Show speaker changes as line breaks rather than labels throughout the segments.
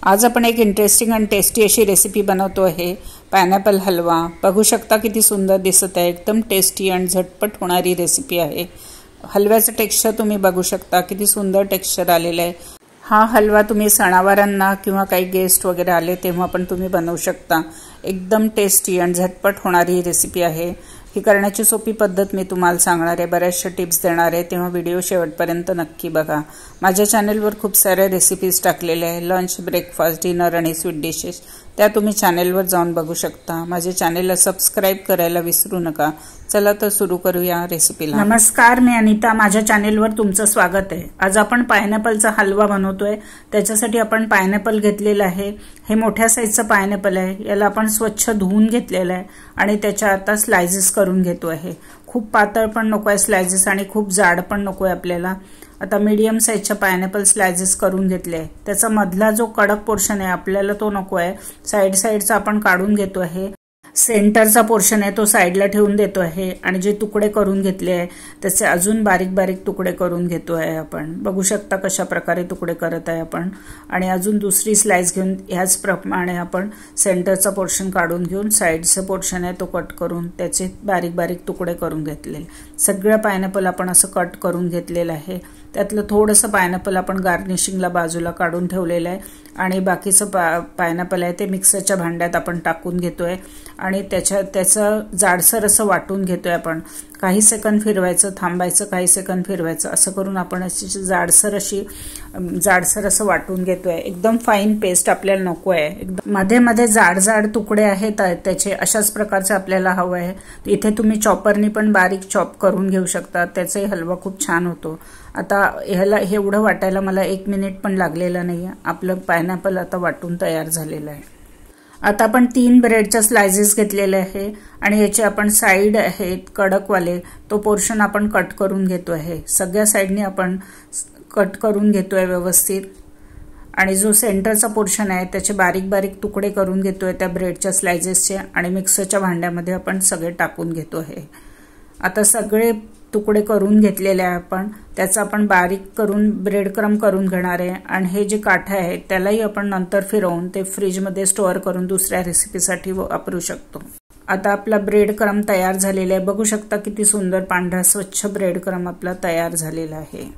आज आपण एक इंटरेस्टिंग आणि टेस्टी अशी रेसिपी बनवतो आहे, पायनॅपल हलवा। बघू शकता किती सुंदर दिसत आहे। एकदम टेस्टी आणि झटपट होणारी रेसिपी आहे। हलव्याचं टेक्स्चर तुम्ही बघू शकता, किती सुंदर टेक्स्चर आलेलं आहे। हा हलवा तुम्ही सणावारांना किंवा काही गेस्ट वगैरे आले तेव्हा पण तुम्ही बनवू शकता। एकदम टेस्टी आणि झटपट होणारी रेसिपी आहे। ही करण्याची सोपी पद्धत मी तुम्हाला सांगणार आहे, बऱ्याचशा टिप्स देणार आहे, तेव्हा व्हिडिओ शेवटपर्यंत नक्की बघा। माझ्या चॅनलवर खूप सारे रेसिपीज टाकलेले आहे, लंच, ब्रेकफास्ट, डिनर आणि स्वीट डिशेस, त्या तुम्ही चॅनलवर जाऊन बघू शकता। माझ्या चॅनलला सबस्क्राइब करायला विसरू नका। चला तर सुरू करूया रेसिपीला। नमस्कार, मी अनिता, माझ्या चॅनलवर तुमचं स्वागत आहे। आज आपण पायनॅपलचा हलवा बनवतोय। त्याच्यासाठी आपण पायनॅपल घेतलेला आहे। हे मोठ्या साईजचं पायनॅपल आहे। याला आपण स्वच्छ धुवून घेतलेलं आहे आणि त्याच्या आता स्लाइसेस करून घेतो आहे। खूप पातळ पण नको आहे स्लाइसेस आणि खूप जाड पण नको आहे आपल्याला। आता मीडियम साईजच्या पायनॅपल स्लाइसेस करून घेतले। त्याचा मधला जो कडक पोर्शन आहे आपल्याला तो नको आहे, साइडचा आपण काढून घेतो आहे। सेंटरचा पोर्शन आहे तो साइडला ठेवून देतो आहे आणि जे तुकडे करून घेतले आहे त्याचे अजून बारीक बारीक तुकडे करून घेतो आहे आपण। बघू शकता कशा प्रकारे तुकडे करत आहे आपण। आणि अजून दुसरी स्लाइस घेऊन ह्याच प्रमाणे आपण सेंटरचा पोर्शन काढून घेऊन साइडचा पोर्शन आहे तो कट करून त्याचे बारीक बारीक तुकडे करून घेतले। सगळं पायनॅपल आपण असं कट करून घेतलेलं आहे। त्यातलं थोडंसं पायनॅपल आपण गार्निशिंगला बाजूला काढून ठेवलेलं आहे आणि बाकीचं पायनॅपल आहे ते मिक्सरच्या भांड्यात आपण टाकून घेतोय आणि त्याचं जाडसर असं वाटून घेतोय आपण। काही सेकंद फिरवायचं, थांबायचं, काही सेकंद फिरवायचं, असं करून आपण अशी जाडसर असं वाटून घेतोय। एकदम फाईन पेस्ट आपल्याला नको आहे, एकदम मध्ये मध्ये जाड जाड तुकडे आहेत त्याचे, अशाच प्रकारचे आपल्याला हवं आहे। इथे तुम्ही चॉपरनी पण बारीक चॉप करून घेऊ शकता, त्याचाही हलवा खूप छान होतो। आता ह्याला एवढं वाटायला मला 1 मिनिट पण लागलेला नाहीये। आपलं पायनॅपल आता वाटून तयार झालेलं आहे। आता आपण 3 ब्रेडच्या स्लाइसेस घेतलेले आहे आणि याचे आपण साइड आहेत कडकवाले, तो पोर्शन आपण कट करून घेतो आहे। सगळ्या साइडनी आपण कट करून घेतोय व्यवस्थित आणि जो सेंटरचा पोर्शन आहे त्याचे बारीक बारीक तुकडे करून घेतोय त्या ब्रेडच्या स्लाइसेसचे आणि मिक्सरच्या भांड्यामध्ये आपण सगळे टाकून घेतो आहे। आता सगळे तुकडे करून घेतलेले आहे आपण, त्याचा आपण बारीक करून ब्रेड क्रम करून घेणार आहे आणि हे जे काठे आहेत त्यालाही आपण नंतर फिरवून ते फ्रीजमध्ये स्टोअर करून दुसऱ्या रेसिपीसाठी वापरू शकतो। आता आपला ब्रेड क्रम तयार झालेला आहे। बघू शकता किती सुंदर पांढरा स्वच्छ ब्रेड क्रम आपला तयार झालेला आहे।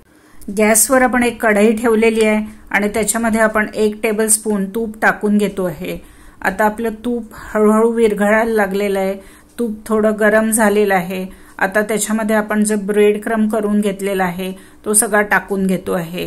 गॅसवर आपण एक कढई ठेवलेली आहे आणि त्याच्यामध्ये आपण 1 टेबलस्पून तूप टाकून घेतो आहे। आता आपलं तूप हळूहळू विरघळायला लागलेलं आहे, तूप थोडं गरम झालेलं आहे। आता त्याच्यामध्ये आपण जे ब्रेड क्रम करून घेतलेला आहे तो सगळा टाकून घेतो आहे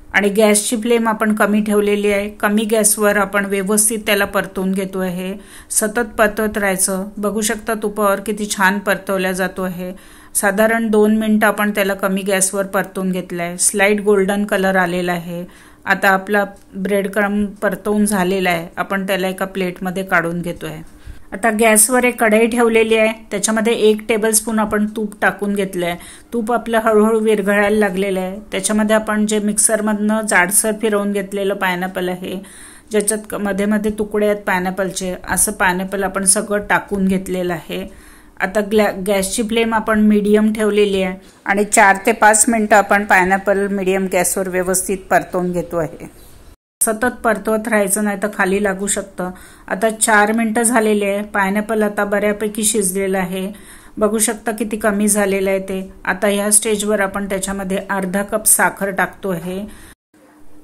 आणि गॅसची फ्लेम आपण कमी ठेवलेली आहे। कमी गॅसवर आपण व्यवस्थित त्याला परतवून घेतो आहे, सतत परतवत राहायचं। बघू शकता तुपावर किती छान परतवला जातो आहे। साधारण 2 मिनिटं आपण त्याला कमी गॅसवर परतवून घेतलाय। स्लाइट गोल्डन कलर आलेला आहे। आता आपला ब्रेड क्रम परतवून झालेला आहे, आपण त्याला एका प्लेटमध्ये काढून घेतोय। आता गॅसवर एक कढई ठेवलेली आहे, त्याच्यामध्ये 1 टेबलस्पून आपण तूप टाकून घेतलंय। तूप आपलं हळूहळू विरघळायला लागलेलं आहे। त्याच्यामध्ये आपण जे मिक्सरमधनं जाडसर फिरवून घेतलेलं पायनॅपल आहे, ज्याच्यात मध्ये मध्ये तुकडे आहेत पायनॅपलचे, असं पायनॅपल आपण सगळं टाकून घेतलेलं आहे। आता गॅसची फ्लेम आपण मीडियम ठेवलेली आहे आणि 4 ते 5 मिनिटं आपण पायनॅपल मीडियम गॅसवर व्यवस्थित परतवून घेतो आहे। सतत परतवत राहायचं, नाही तर खाली लागू शकतं। आता 4 मिनिटं झालेले आहे। पायनॅपल आता बऱ्यापैकी शिजलेलं आहे। बघू शकता किती कमी झालेलं आहे ते। आता ह्या स्टेजवर आपण त्याच्यामध्ये अर्धा कप साखर टाकतो आहे।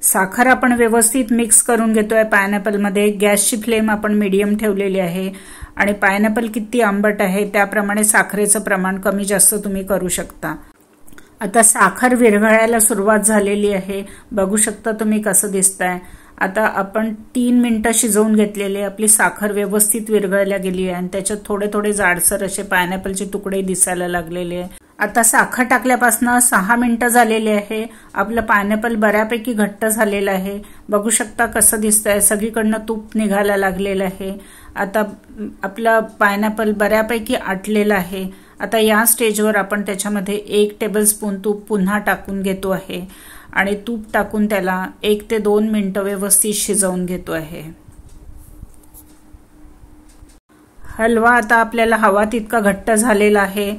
साखर आपण व्यवस्थित मिक्स करून घेतोय पायनॅपलमध्ये। गॅसची फ्लेम आपण मीडियम ठेवलेली आहे आणि पायनॅपल किती आंबट आहे त्याप्रमाणे साखरेचं प्रमाण कमी जास्त तुम्ही करू शकता। आता साखर विरघळायला सुरुवात झालेली आहे, बघू शकता तुम्ही कसं दिसतंय। आता आपण 3 मिनिटं शिजवून घेतलेले, आपली साखर व्यवस्थित विरघळल्या गेली आहे आणि त्याच्यात थोडे थोडे जाडसर असे पायनॅपलचे तुकडे दिसायला लागलेले आहे। आता साखर टाकल्यापासून 6 मिनिटं झालेले आहे। आपलं पायनॅपल बऱ्यापैकी घट्ट झालेलं आहे। बघू शकता कसं दिसतंय, सगळीकडनं तूप निघायला लागलेलं आहे। आता आपला पायनॅपल बऱ्यापैकी आटलेला आहे। आता या स्टेजवर आपण त्याच्यामध्ये 1 टेबलस्पून तूप पुन्हा टाकून घेतो आहे आणि तूप टाकून त्याला 1 ते 2 मिनिटं व्यवस्थित शिजवून घेतो आहे। हलवा आता आपल्याला हवा तितका घट्ट झालेला आहे।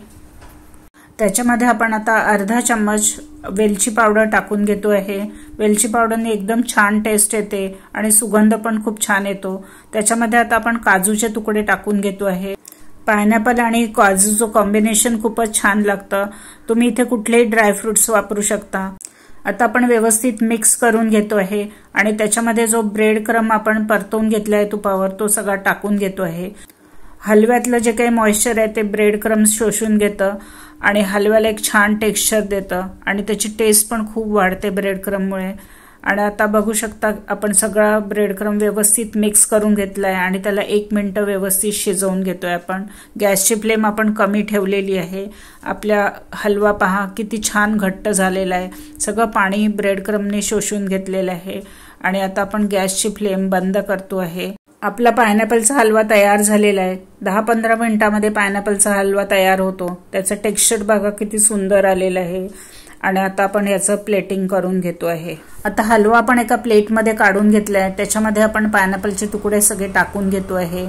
त्याच्यामध्ये आपण आता अर्धा चम्मच वेलची पावडर टाकून घेतो आहे। वेलची पावडरने एकदम छान टेस्ट येते आणि सुगंध पण खूप छान येतो। त्याच्यामध्ये आता आपण काजूचे तुकडे टाकून घेतो आहे। पायनॅपल आणि काजूचं कॉम्बिनेशन खूपच छान लागतं। तुम्ही इथे कुठलेही ड्रायफ्रुट्स वापरू शकता। आता आपण व्यवस्थित मिक्स करून घेतो आहे आणि त्याच्यामध्ये जो ब्रेड क्रम आपण परतवून घेतला आहे तुपावर तो सगळा टाकून घेतो आहे। हलव्यातलं जे काही मॉइश्चर आहे ते ब्रेड क्रम्स शोषून घेतं आणि हलव्याला एक छान टेक्स्चर देतं आणि त्याची टेस्ट पण खूप वाढते ब्रेड क्रममुळे। आणि आता बघू शकता आपण सगळा ब्रेड क्रम व्यवस्थित मिक्स करून घेतलाय आणि त्याला 1 मिनिट व्यवस्थित शिजवून घेतोय आपण। गॅसची फ्लेम आपण कमी ठेवलेली आहे। आपला हलवा पहा किती छान घट्ट झालेला आहे। सगळं पाणी ब्रेड क्रमने शोषून घेतलेलं आहे आणि आता आपण गॅसची फ्लेम बंद करतो आहे। आपला पायनॅपलचा हलवा तयार झालेला आहे। 10-15 मिनिटांमध्ये पायनॅपलचा हलवा तयार होतो। त्याचं टेक्स्चर बघा किती सुंदर आलेलं आहे आणि आता आपण याचं प्लेटिंग करून घेतो आहे। आता हलवा आपण एका प्लेटमध्ये काढून घेतलाय। त्याच्यामध्ये आपण पायनॅपलचे तुकडे सगळे टाकून घेतो आहे।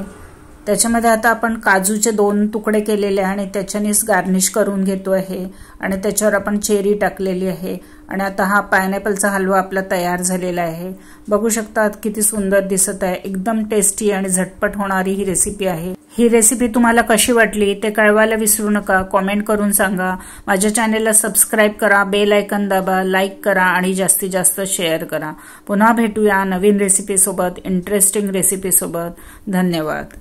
त्याच्यामध्ये आता आपण काजूचे 2 तुकडे केलेले आणि त्याच्यानेच गार्निश करून घेतो आहे आणि त्याच्यावर आपण चेरी टाकलेली आहे आणि आता हा पायनॅपलचा हलवा आपला तयार झालेला आहे। बघू शकता किती सुंदर दिसत आहे। एकदम टेस्टी आणि झटपट होणारी ही रेसिपी आहे। ही रेसिपी तुम्हाला कशी वाटली ते कळवायला विसरू नका। कमेंट करून सांगा। माझ्या चॅनेलला सबस्क्राइब करा, बेल आयकॉन दाबा, लाईक करा आणि जास्तीत जास्त शेअर करा। पुन्हा भेटूया नवीन रेसिपी सोबत, इंटरेस्टिंग रेसिपी सोबत। धन्यवाद।